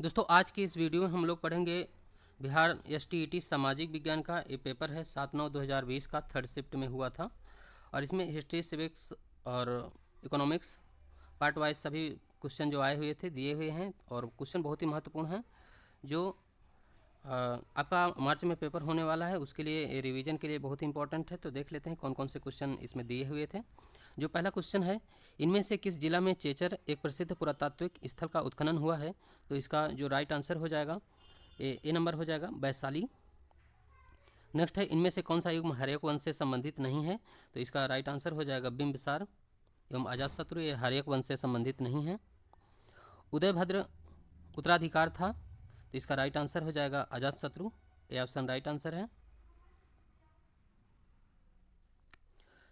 दोस्तों आज की इस वीडियो में हम लोग पढ़ेंगे बिहार एसटीईटी सामाजिक विज्ञान का ये पेपर है 7/9/2020 का थर्ड शिफ्ट में हुआ था। और इसमें हिस्ट्री, सिविक्स और इकोनॉमिक्स पार्ट वाइज सभी क्वेश्चन जो आए हुए थे दिए हुए हैं और क्वेश्चन बहुत ही महत्वपूर्ण हैं जो आपका मार्च में पेपर होने वाला है, उसके लिए रिवीजन के लिए बहुत ही इंपॉर्टेंट है। तो देख लेते हैं कौन कौन से क्वेश्चन इसमें दिए हुए थे। जो पहला क्वेश्चन है, इनमें से किस जिला में चेचर एक प्रसिद्ध पुरातात्विक स्थल का उत्खनन हुआ है? तो इसका जो राइट आंसर हो जाएगा ए नंबर हो जाएगा वैशाली। नेक्स्ट है, इनमें से कौन सा युग हर्यक वंश से संबंधित नहीं है? तो इसका राइट आंसर हो जाएगा बिंबिसार एवं अजातशत्रु, ये हर्यक वंश से संबंधित नहीं है। उदयभद्र उत्तराधिकार था, तो इसका राइट आंसर हो जाएगा अजातशत्रु, ये ऑप्शन राइट आंसर है।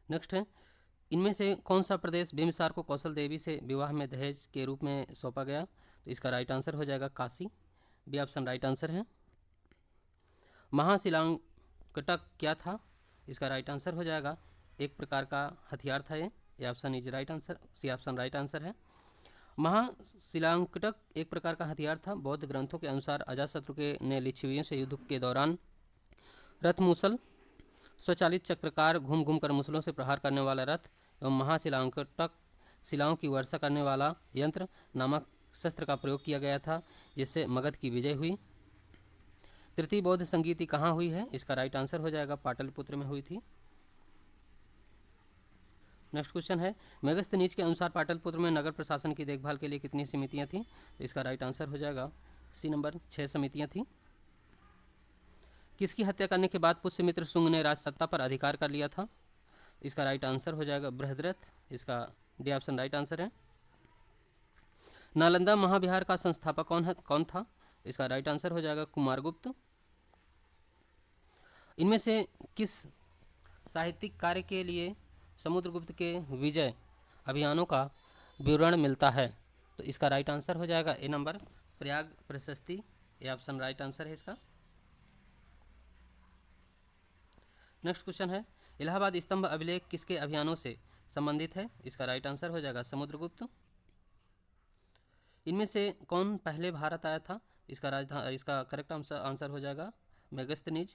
नेक्स्ट है, इनमें से कौन सा प्रदेश बिंबिसार को कौशल देवी से विवाह में दहेज के रूप में सौंपा गया? तो इसका राइट आंसर हो जाएगा Kashi, B option right answer है। महाशिलांकटक क्या था? इसका राइट आंसर हो जाएगा एक प्रकार का हथियार था ये option is right answer, C option right answer है। महाशिलांकटक एक प्रकार का हथियार था। बौद्ध ग्रंथों के अनुसार अजातशत्रु के ने लिच्छवियों से युद्ध के दौरान रथ मूसल, स्वचालित चक्रकार, घूम घूम कर मुसलों से प्रहार करने वाला रथ एवं महाशिलांकटक शिलाओं की वर्षा करने वाला यंत्र नामक शस्त्र का प्रयोग किया गया था, जिससे मगध की विजय हुई। तृतीय बौद्ध संगीति कहाँ हुई है? इसका राइट आंसर हो जाएगा पाटलिपुत्र में हुई थी। नेक्स्ट क्वेश्चन है, मेगस्थनीज के अनुसार पाटलिपुत्र में नगर प्रशासन की देखभाल के लिए कितनी समितियां थीं? तो इसका राइट आंसर हो जाएगा सी नंबर 6 समितियां थीं। किसकी हत्या करने के बाद पुष्यमित्र शुंग ने राज सत्ता पर अधिकार कर लिया था? इसका राइट आंसर हो जाएगा बृहद्रथ, इसका डी ऑप्शन राइट आंसर है। नालंदा महाविहार का संस्थापक कौन था? इसका राइट आंसर हो जाएगा कुमारगुप्त। इनमें से किस साहित्यिक कार्य के लिए समुद्रगुप्त के विजय अभियानों का विवरण मिलता है? तो इसका राइट आंसर हो जाएगा ए नंबर प्रयाग प्रशस्ति, ये ऑप्शन राइट आंसर है इसका। नेक्स्ट क्वेश्चन है, इलाहाबाद स्तंभ अभिलेख किसके अभियानों से संबंधित है? इसका राइट आंसर हो जाएगा समुद्रगुप्त। इनमें से कौन पहले भारत आया था? इसका करेक्ट आंसर हो जाएगा मेगस्थनीज।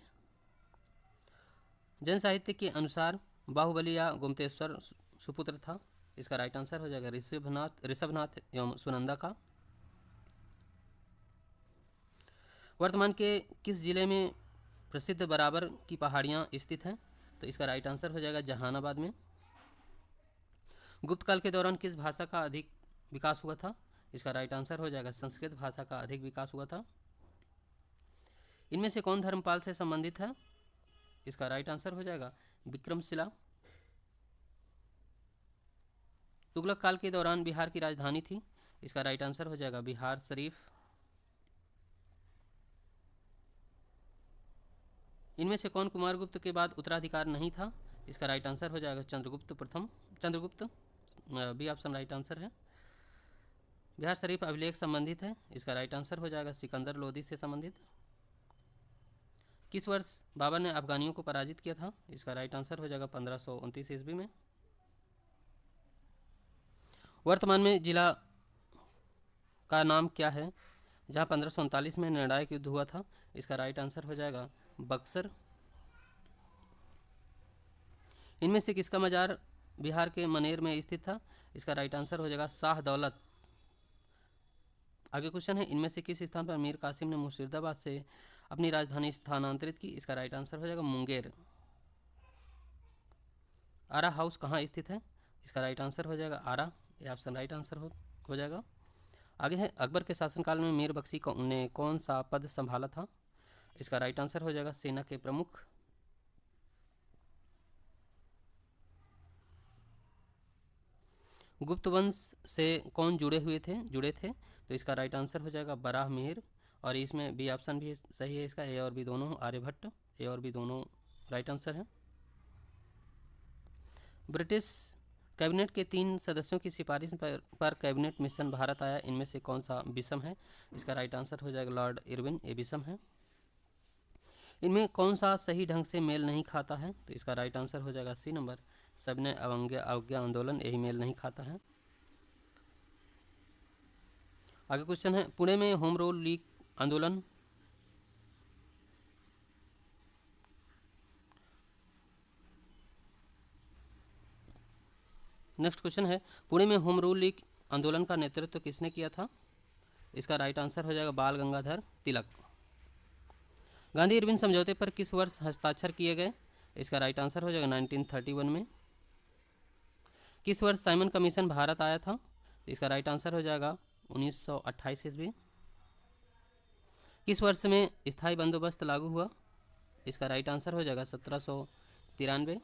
जन साहित्य के अनुसार बाहुबली या गुप्तेश्वर सुपुत्र था। इसका राइट आंसर हो जाएगा ऋषभनाथ एवं सुनंदा का। वर्तमान के किस जिले में प्रसिद्ध बराबर की पहाड़ियाँ स्थित हैं? तो इसका राइट आंसर हो जाएगा जहानाबाद में। गुप्त काल के दौरान किस भाषा का अधिक विकास हुआ था? इसका राइट आंसर हो जाएगा संस्कृत भाषा का अधिक विकास हुआ था। इनमें से कौन धर्मपाल से संबंधित है? इसका राइट आंसर हो जाएगा विक्रमशिला। तुगलक काल के दौरान बिहार की राजधानी थी। इसका राइट आंसर हो जाएगा बिहार शरीफ। इनमें से कौन कुमारगुप्त के बाद उत्तराधिकार नहीं था? इसका राइट आंसर हो जाएगा Chandragupta, B option right answer है। बिहार शरीफ अभिलेख संबंधित है। इसका राइट आंसर हो जाएगा सिकंदर लोदी से संबंधित। किस वर्ष बाबर ने अफगानियों को पराजित किया था? इसका राइट आंसर हो जाएगा 1529 ईस्वी में। वर्तमान में जिला का नाम क्या है जहां 1539 में निर्णायक युद्ध हुआ था? इसका राइट आंसर हो जाएगा बक्सर। इनमें से किसका मजार बिहार के मनेर में स्थित था? इसका राइट आंसर हो जाएगा शाह दौलत। आगे क्वेश्चन है, इनमें से किस स्थान पर मीर कासिम ने मुर्शिदाबाद से अपनी राजधानी स्थानांतरित की? इसका राइट आंसर हो जाएगा मुंगेर। आरा हाउस कहाँ स्थित है? इसका राइट आंसर हो जाएगा आरा, ये ऑप्शन राइट आंसर हो जाएगा। आगे है, अकबर के शासनकाल में मीर बख्शी ने कौन सा पद संभाला था? इसका राइट आंसर हो जाएगा सेना के प्रमुख। गुप्त वंश से कौन जुड़े थे? तो इसका राइट आंसर हो जाएगा बराह मिहिर। और इसमें बी ऑप्शन भी सही है इसका, ए और बी दोनों आर्यभट्ट, ए और बी दोनों राइट आंसर है। ब्रिटिश कैबिनेट के 3 सदस्यों की सिफारिश पर कैबिनेट मिशन भारत आया, इनमें से कौन सा विषम है? इसका राइट आंसर हो जाएगा लॉर्ड इरविन, ये विषम है। इनमें कौन सा सही ढंग से मेल नहीं खाता है? तो इसका राइट आंसर हो जाएगा सी नंबर सबने अवज्ञा आंदोलन, यही मेल नहीं खाता है। आगे क्वेश्चन है, पुणे में होम रूल लीग आंदोलन। नेक्स्ट क्वेश्चन है, पुणे में होम रूल लीग आंदोलन का नेतृत्व किसने किया था? इसका राइट आंसर हो जाएगा बाल गंगाधर तिलक। गांधी इरविन समझौते पर किस वर्ष हस्ताक्षर किए गए? इसका राइट आंसर हो जाएगा 1931 में। किस वर्ष साइमन कमीशन भारत आया था? इसका राइट आंसर हो जाएगा 1928 ईस्वी। किस वर्ष में स्थायी बंदोबस्त लागू हुआ? इसका राइट आंसर हो जाएगा 1793।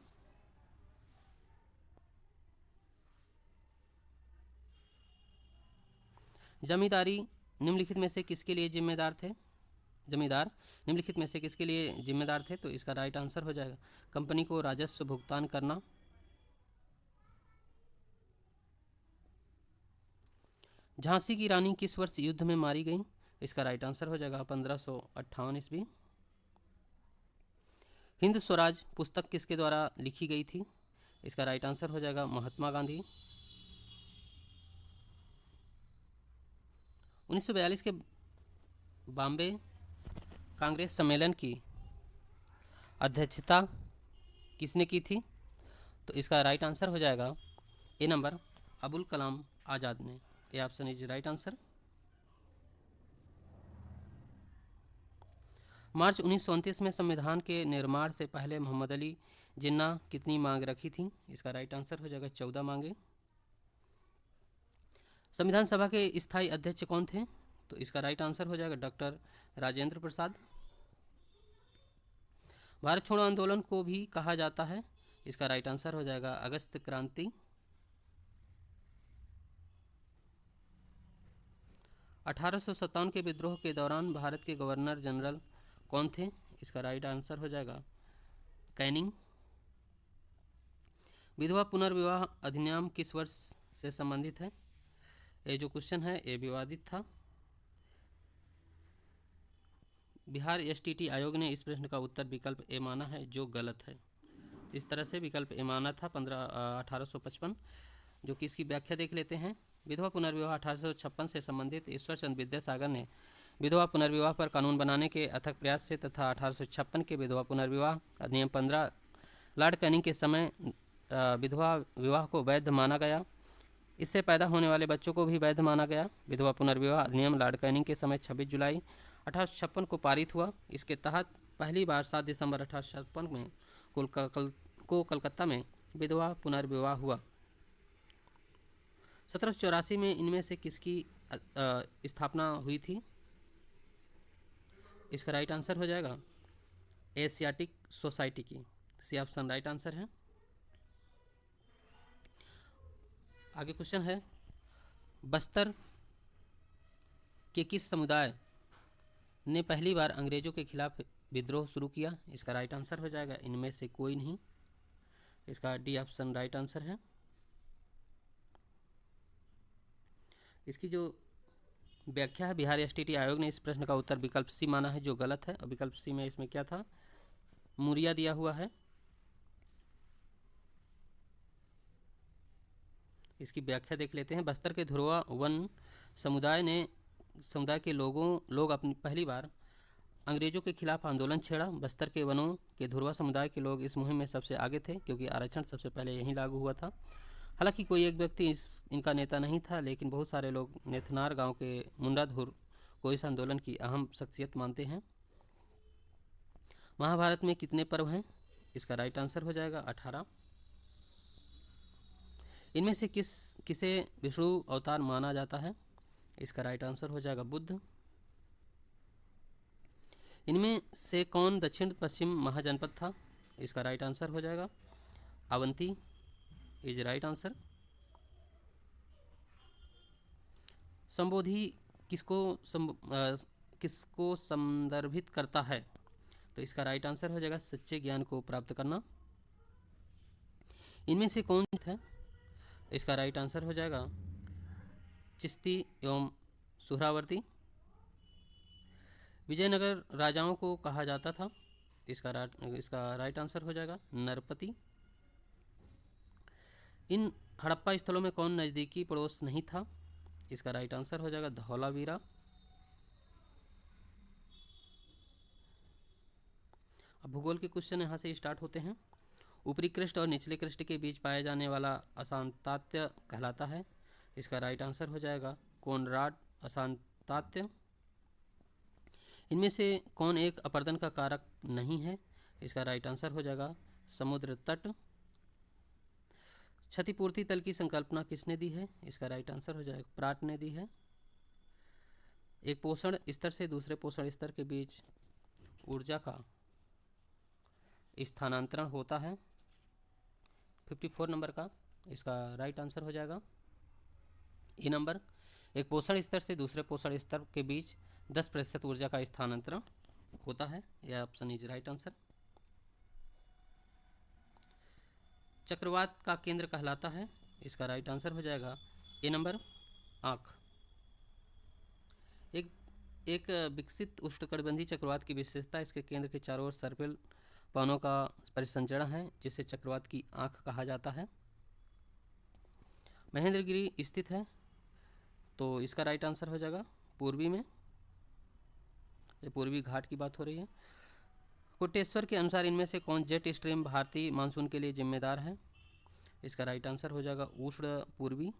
जमींदारी निम्नलिखित में से किसके लिए जिम्मेदार थे? जमींदार निम्नलिखित में से किसके लिए जिम्मेदार थे? तो इसका राइट आंसर हो जाएगा कंपनी को राजस्व भुगतान करना। झांसी की रानी किस वर्ष युद्ध में मारी गई? इसका राइट आंसर हो जाएगा 1558 ईस्वी। हिंद स्वराज पुस्तक किसके द्वारा लिखी गई थी? इसका राइट आंसर हो जाएगा महात्मा गांधी। 1942 के बॉम्बे कांग्रेस सम्मेलन की अध्यक्षता किसने की थी? तो इसका राइट आंसर हो जाएगा ए नंबर अबुल कलाम आज़ाद ने। A option is right answer. मार्च 1929 में संविधान के निर्माण से पहले मोहम्मद अली जिन्ना कितनी मांग रखी थी? इसका राइट आंसर हो जाएगा 14 मांगे। संविधान सभा के स्थायी अध्यक्ष कौन थे? तो इसका राइट आंसर हो जाएगा डॉक्टर राजेंद्र प्रसाद। भारत छोड़ो आंदोलन को भी कहा जाता है? इसका राइट आंसर हो जाएगा अगस्त क्रांति। 1857 के विद्रोह के दौरान भारत के गवर्नर जनरल कौन थे? इसका राइट आंसर हो जाएगा कैनिंग। विधवा पुनर्विवाह अधिनियम किस वर्ष से संबंधित है? ये जो क्वेश्चन है ये विवादित था। बिहार एसटीटी आयोग ने इस प्रश्न का उत्तर विकल्प ए माना है, जो गलत है। इस तरह से विकल्प ए माना था 1855, जो कि इसकी व्याख्या देख लेते हैं। विधवा पुनर्विवाह 1856 से संबंधित ईश्वर चंद्र विद्यासागर ने विधवा पुनर्विवाह पर कानून बनाने के अथक प्रयास से तथा 1856 के विधवा पुनर्विवाह अधिनियम 15 लॉर्ड कैनिंग के समय विधवा विवाह को वैध माना गया। इससे पैदा होने वाले बच्चों को भी वैध माना गया। विधवा पुनर्विवाह अधिनियम लॉर्ड कैनिंग के समय 26 जुलाई 1856 को पारित हुआ। इसके तहत पहली बार 7 दिसंबर 1856 में कलकत्ता में विधवा पुनर्विवाह हुआ। 1784 में इनमें से किसकी स्थापना हुई थी? इसका राइट आंसर हो जाएगा एशियाटिक सोसाइटी की। सी ऑप्शन राइट आंसर है। आगे क्वेश्चन है, बस्तर के किस समुदाय ने पहली बार अंग्रेजों के खिलाफ विद्रोह शुरू किया? इसका राइट आंसर हो जाएगा इनमें से कोई नहीं। इसका डी ऑप्शन राइट आंसर है। इसकी जो व्याख्या है, बिहार एसटीटी आयोग ने इस प्रश्न का उत्तर विकल्प सी माना है, जो गलत है। और विकल्प सी में इसमें क्या था, मुरिया दिया हुआ है। इसकी व्याख्या देख लेते हैं। बस्तर के धुरवा वन समुदाय के लोग अपनी पहली बार अंग्रेजों के खिलाफ आंदोलन छेड़ा। बस्तर के वनों के धुरवा समुदाय के लोग इस मुहिम में सबसे आगे थे, क्योंकि आरक्षण सबसे पहले यहीं लागू हुआ था। हालांकि कोई एक व्यक्ति इनका नेता नहीं था, लेकिन बहुत सारे लोग नेथनार गांव के मुंडाधुर को इस आंदोलन की अहम शख्सियत मानते हैं। महाभारत में कितने पर्व हैं? इसका राइट आंसर हो जाएगा 18। इनमें से किसे विष्णु अवतार माना जाता है? इसका राइट आंसर हो जाएगा बुद्ध। इनमें से कौन दक्षिण पश्चिम महाजनपद था? इसका राइट आंसर हो जाएगा अवंती इज राइट आंसर। संबोधि किसको संदर्भित करता है? तो इसका राइट आंसर हो जाएगा सच्चे ज्ञान को प्राप्त करना। इनमें से कौन है? इसका राइट आंसर हो जाएगा चिश्ती एवं सुहरावर्ती। विजयनगर राजाओं को कहा जाता था? इसका राइट आंसर हो जाएगा नरपति। इन हड़प्पा स्थलों में कौन नज़दीकी पड़ोस नहीं था? इसका राइट आंसर हो जाएगा धौलावीरा। अब भूगोल के क्वेश्चन यहाँ से स्टार्ट होते हैं। ऊपरी कृष्ठ और निचले कृष्ठ के बीच पाया जाने वाला अशांतात्य कहलाता है। इसका राइट आंसर हो जाएगा कोनराड अशांतात्य। इनमें से कौन एक अपर्दन का कारक नहीं है? इसका राइट आंसर हो जाएगा समुद्र तट। क्षतिपूर्ति तल की संकल्पना किसने दी है? इसका राइट आंसर हो जाएगा प्राट ने दी है। एक पोषण स्तर से दूसरे पोषण स्तर के बीच ऊर्जा का स्थानांतरण होता है। 54 नंबर का इसका राइट आंसर हो जाएगा ए नंबर। एक पोषण स्तर से दूसरे पोषण स्तर के बीच 10% ऊर्जा का स्थानांतरण होता है। यह ऑप्शन इज राइट आंसर। चक्रवात का केंद्र कहलाता है। इसका राइट आंसर हो जाएगा ए नंबर आँख। एक विकसित उष्णकटिबंधीय चक्रवात की विशेषता इसके केंद्र के चारों ओर सर्पिल पवनों का परिसंचरण है, जिसे चक्रवात की आँख कहा जाता है। महेंद्रगिरी स्थित है, तो इसका राइट आंसर हो जाएगा पूर्वी में। ये पूर्वी घाट की बात हो रही है। कोटेश्वर के अनुसार इनमें से कौन जेट स्ट्रीम भारतीय मानसून के लिए जिम्मेदार है? इसका राइट आंसर हो जाएगा उष्ण पूर्वी।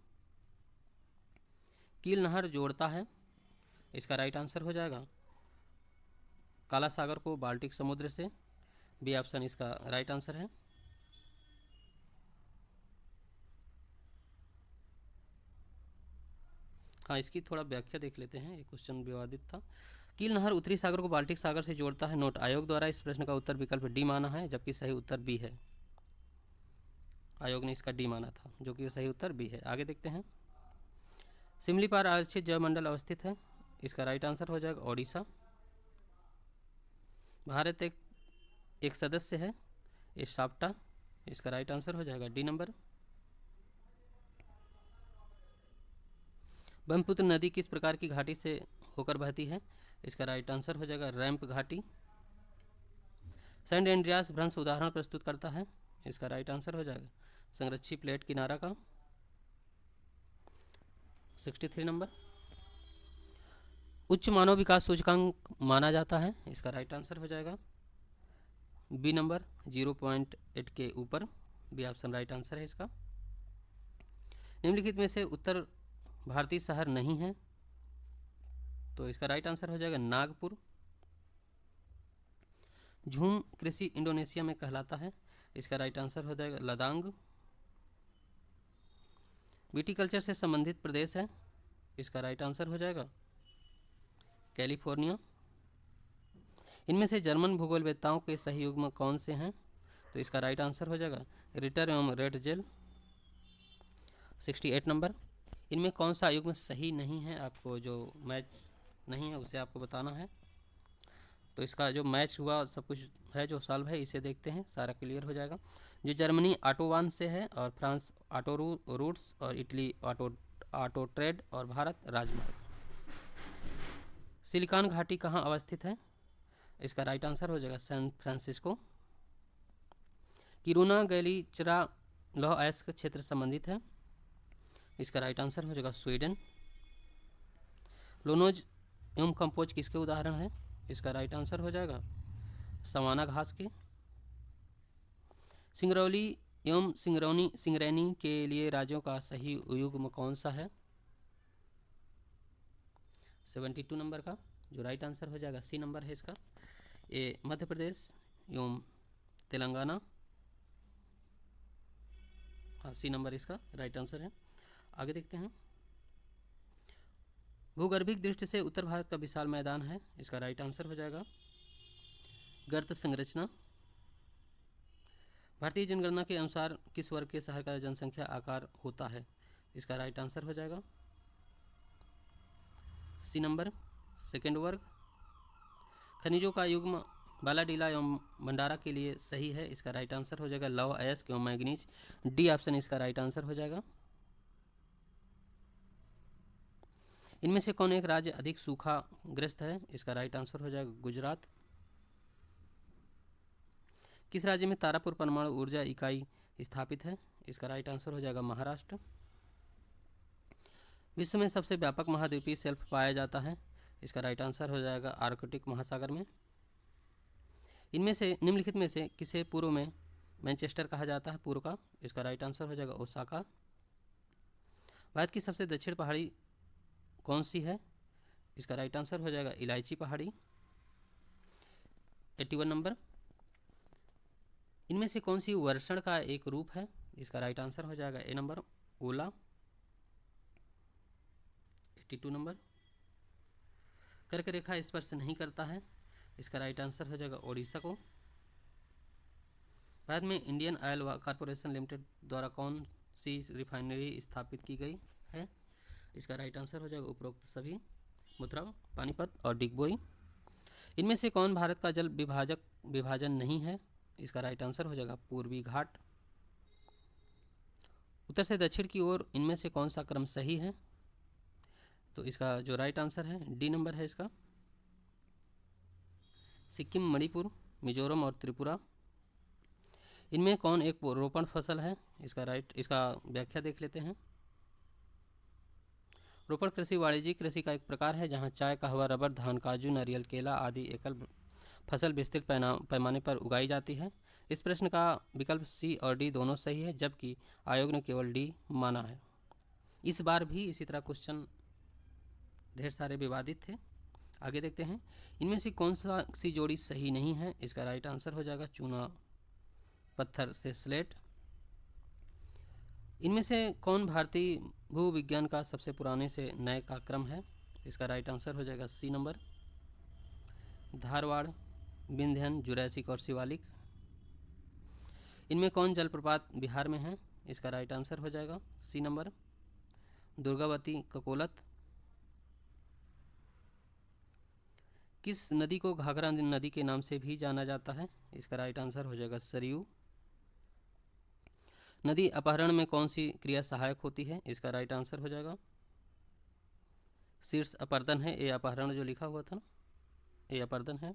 कील नहर जोड़ता है। इसका राइट आंसर हो जाएगा काला सागर को बाल्टिक समुद्र से। बी ऑप्शन इसका राइट आंसर है। हाँ, इसकी थोड़ा व्याख्या देख लेते हैं, ये क्वेश्चन विवादित था। कील नहर उत्तरी सागर को बाल्टिक सागर से जोड़ता है। नोट, आयोग द्वारा इस प्रश्न का उत्तर विकल्प डी माना है, जबकि सही उत्तर बी है। आयोग ने इसका डी माना था, जो कि सही उत्तर बी है। आगे देखते हैं। सिमलीपाल आरक्षित जलमंडल अवस्थित है। इसका राइट आंसर हो जाएगा ओडिशा। भारत एक सदस्य है इस साप्टा। इसका राइट आंसर हो जाएगा डी नंबर। ब्रह्मपुत्र नदी किस प्रकार की घाटी से होकर बहती है? इसका राइट आंसर हो जाएगा रैंप घाटी। सेंट एंड्रियास भ्रंश उदाहरण प्रस्तुत करता है। इसका राइट आंसर हो जाएगा संरक्षित प्लेट किनारा का। 63 नंबर। उच्च मानव विकास सूचकांक माना जाता है। इसका राइट आंसर हो जाएगा बी नंबर 0.8 के ऊपर। बी ऑप्शन राइट आंसर है इसका। निम्नलिखित में से उत्तर भारतीय शहर नहीं है, तो इसका राइट आंसर हो जाएगा नागपुर। झूम कृषि इंडोनेशिया में कहलाता है। इसका राइट आंसर हो जाएगा लदांग। विटिकल्चर से संबंधित प्रदेश है। इसका राइट आंसर हो जाएगा कैलिफोर्निया। इनमें से जर्मन भूगोलवेत्ताओं के सही युग्म कौन से हैं? तो इसका राइट आंसर हो जाएगा रिटर एवं रेटजेल। 68 नंबर। इनमें कौन सा युग्म सही नहीं है? आपको जो मैच नहीं है उसे आपको बताना है। तो इसका जो मैच हुआ सब कुछ है जो सॉल्व है, इसे देखते हैं, सारा क्लियर हो जाएगा। जो जर्मनी ऑटोवान से है, और फ्रांस ऑटो रूट्स, और इटली ऑटो ट्रेड, और भारत राजमार्ग। सिलिकॉन घाटी कहाँ अवस्थित है? इसका राइट आंसर हो जाएगा सैन फ्रांसिस्को। किरूना गैलीचरा लौह अयस्क क्षेत्र संबंधित है। इसका राइट आंसर हो जाएगा स्वीडन। लोनोज एवं कंपोज किसके उदाहरण है? इसका राइट आंसर हो जाएगा सवाना घास के। सिंगरौली एवं सिंगरैनी के लिए राज्यों का सही युग्म कौन सा है? 72 नंबर का जो राइट आंसर हो जाएगा सी नंबर है इसका। ये मध्य प्रदेश एवं तेलंगाना। हाँ, सी नंबर इसका राइट आंसर है। आगे देखते हैं। भूगर्भिक दृष्टि से उत्तर भारत का विशाल मैदान है। इसका राइट आंसर हो जाएगा गर्त संरचना। भारतीय जनगणना के अनुसार किस वर्ग के शहर का जनसंख्या आकार होता है? इसका राइट आंसर हो जाएगा सी नंबर सेकेंड वर्ग। खनिजों का युग्म बालाडीला एवं भंडारा के लिए सही है। इसका राइट आंसर हो जाएगा लौह अयस्क एवं मैग्नीज। डी ऑप्शन इसका राइट आंसर हो जाएगा। इनमें से कौन एक राज्य अधिक सूखा ग्रस्त है? इसका राइट आंसर हो जाएगा गुजरात। किस राज्य में तारापुर परमाणु ऊर्जा इकाई स्थापित है? इसका राइट आंसर हो जाएगा महाराष्ट्र। विश्व में सबसे व्यापक महाद्वीपीय शेल्फ पाया जाता है, इसका राइट आंसर हो जाएगा आर्कटिक महासागर में। इनमें से निम्नलिखित में से किसे पूर्व में मैनचेस्टर कहा जाता है पूर्व का, इसका राइट आंसर हो जाएगा ओसाका। भारत की सबसे दक्षिण पहाड़ी कौन सी है, इसका राइट आंसर हो जाएगा इलायची पहाड़ी। 81 नंबर, इनमें से कौन सी वर्षण का एक रूप है, इसका राइट आंसर हो जाएगा ए नंबर ओला। 82 नंबर, कर्क रेखा स्पर्श नहीं करता है, इसका राइट आंसर हो जाएगा ओडिशा को। भारत में इंडियन ऑयल कॉरपोरेशन लिमिटेड द्वारा कौन सी रिफाइनरी स्थापित की गई है, इसका राइट आंसर हो जाएगा उपरोक्त सभी, मथुरा, पानीपत और डिगबोई। इनमें से कौन भारत का जल विभाजन नहीं है, इसका राइट आंसर हो जाएगा पूर्वी घाट। उत्तर से दक्षिण की ओर इनमें से कौन सा क्रम सही है, तो इसका जो राइट आंसर है डी नंबर है इसका, सिक्किम, मणिपुर, मिजोरम और त्रिपुरा। इनमें कौन एक रोपण फसल है, इसका व्याख्या देख लेते हैं। रोपण कृषि वाणिज्यिक कृषि का एक प्रकार है जहां चाय, कहवा, रबर, धान, काजू, नारियल, केला आदि एकल फसल विस्तृत पैमाने पर उगाई जाती है। इस प्रश्न का विकल्प सी और डी दोनों सही है, जबकि आयोग ने केवल डी माना है। इस बार भी इसी तरह क्वेश्चन ढेर सारे विवादित थे। आगे देखते हैं, इनमें से कौन सी जोड़ी सही नहीं है, इसका राइट आंसर हो जाएगा चूना पत्थर से स्लेट। इनमें से कौन भारतीय भूविज्ञान का सबसे पुराने से नए का क्रम है, इसका राइट आंसर हो जाएगा C number, Dharwar, Vindhyan, Jurassic और शिवालिक। इनमें कौन जलप्रपात बिहार में है, इसका राइट आंसर हो जाएगा सी नंबर, दुर्गावती, ककोलत। किस नदी को घाघरा नदी के नाम से भी जाना जाता है, इसका राइट आंसर हो जाएगा सरयू। नदी अपहरण में कौन सी क्रिया सहायक होती है, इसका राइट आंसर हो जाएगा शीर्ष अपर्दन है, ए अपहरण जो लिखा हुआ था ना, ए अपरदन है।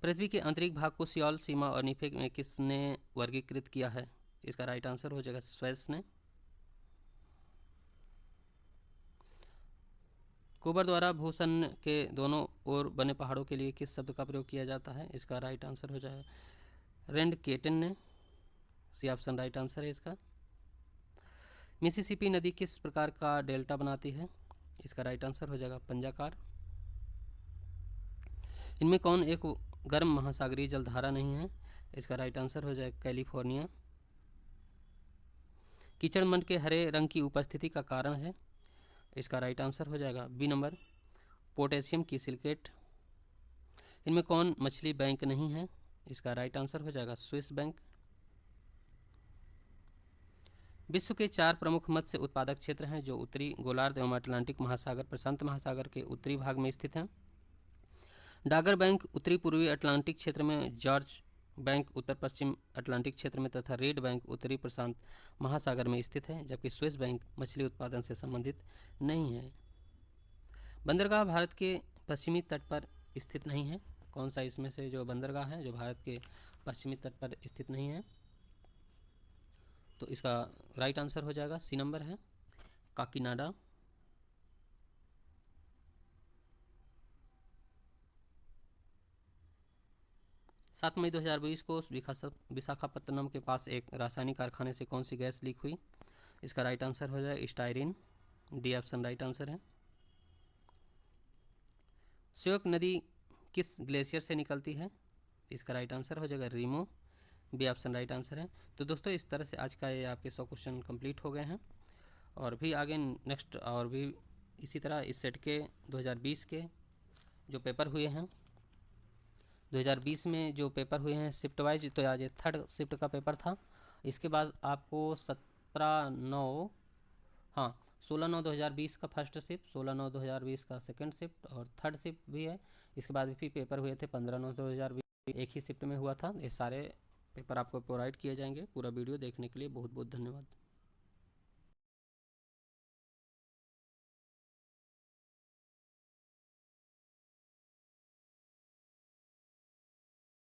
पृथ्वी के आंतरिक भाग को सियाल, सीमा और निफे में किसने वर्गीकृत किया है, इसका राइट आंसर हो जाएगा स्वेस ने। कोबर द्वारा भूषण के दोनों ओर बने पहाड़ों के लिए किस शब्द का प्रयोग किया जाता है, इसका राइट आंसर हो जाएगा रेंडकेटन ने, सी ऑप्शन राइट आंसर है इसका। मिसिसिपी नदी किस प्रकार का डेल्टा बनाती है, इसका राइट आंसर हो जाएगा पंजाकार। इनमें कौन एक गर्म महासागरीय जलधारा नहीं है, इसका राइट आंसर हो जाएगा कैलिफोर्निया। कीचड़ मन के हरे रंग की उपस्थिति का कारण है, इसका राइट आंसर हो जाएगा बी नंबर, पोटेशियम की सिलिकेट। इनमें कौन मछली बैंक नहीं है, इसका राइट आंसर हो जाएगा स्विस बैंक। विश्व के 4 प्रमुख मत्स्य उत्पादक क्षेत्र हैं जो उत्तरी गोलार्ध एवं अटलांटिक महासागर, प्रशांत महासागर के उत्तरी भाग में स्थित हैं। डागर बैंक उत्तरी पूर्वी अटलांटिक क्षेत्र में, जॉर्ज बैंक उत्तर पश्चिम अटलांटिक क्षेत्र में तथा रेड बैंक उत्तरी प्रशांत महासागर में स्थित है, जबकि स्विस बैंक मछली उत्पादन से संबंधित नहीं है। बंदरगाह भारत के पश्चिमी तट पर स्थित नहीं है, कौन सा इसमें से जो बंदरगाह है जो भारत के पश्चिमी तट पर स्थित नहीं है, तो इसका राइट आंसर हो जाएगा सी नंबर है काकीनाडा। सात मई 2020 को विशाखापत्तनम के पास एक रासायनिक कारखाने से कौन सी गैस लीक हुई, इसका राइट आंसर हो जाएगा styrene, D option right answer है। श्योक नदी किस ग्लेशियर से निकलती है, इसका राइट आंसर हो जाएगा Rimo, B option right answer है। तो दोस्तों इस तरह से आज का ये आपके 100 क्वेश्चन कंप्लीट हो गए हैं, और भी आगे नेक्स्ट और भी इसी तरह इस सेट के 2020 के जो पेपर हुए हैं, 2020 में जो पेपर हुए हैं शिफ्ट वाइज, तो आज 3rd शिफ्ट का पेपर था। इसके बाद आपको 16/9/2020 का फर्स्ट शिफ्ट, 16/9/2020 का सेकंड शिफ्ट और 3rd शिफ्ट भी है। इसके बाद भी पेपर हुए थे 15/9/2020, एक ही शिफ्ट में हुआ था। ये सारे पेपर आपको प्रोवाइड किए जाएंगे। पूरा वीडियो देखने के लिए बहुत बहुत धन्यवाद।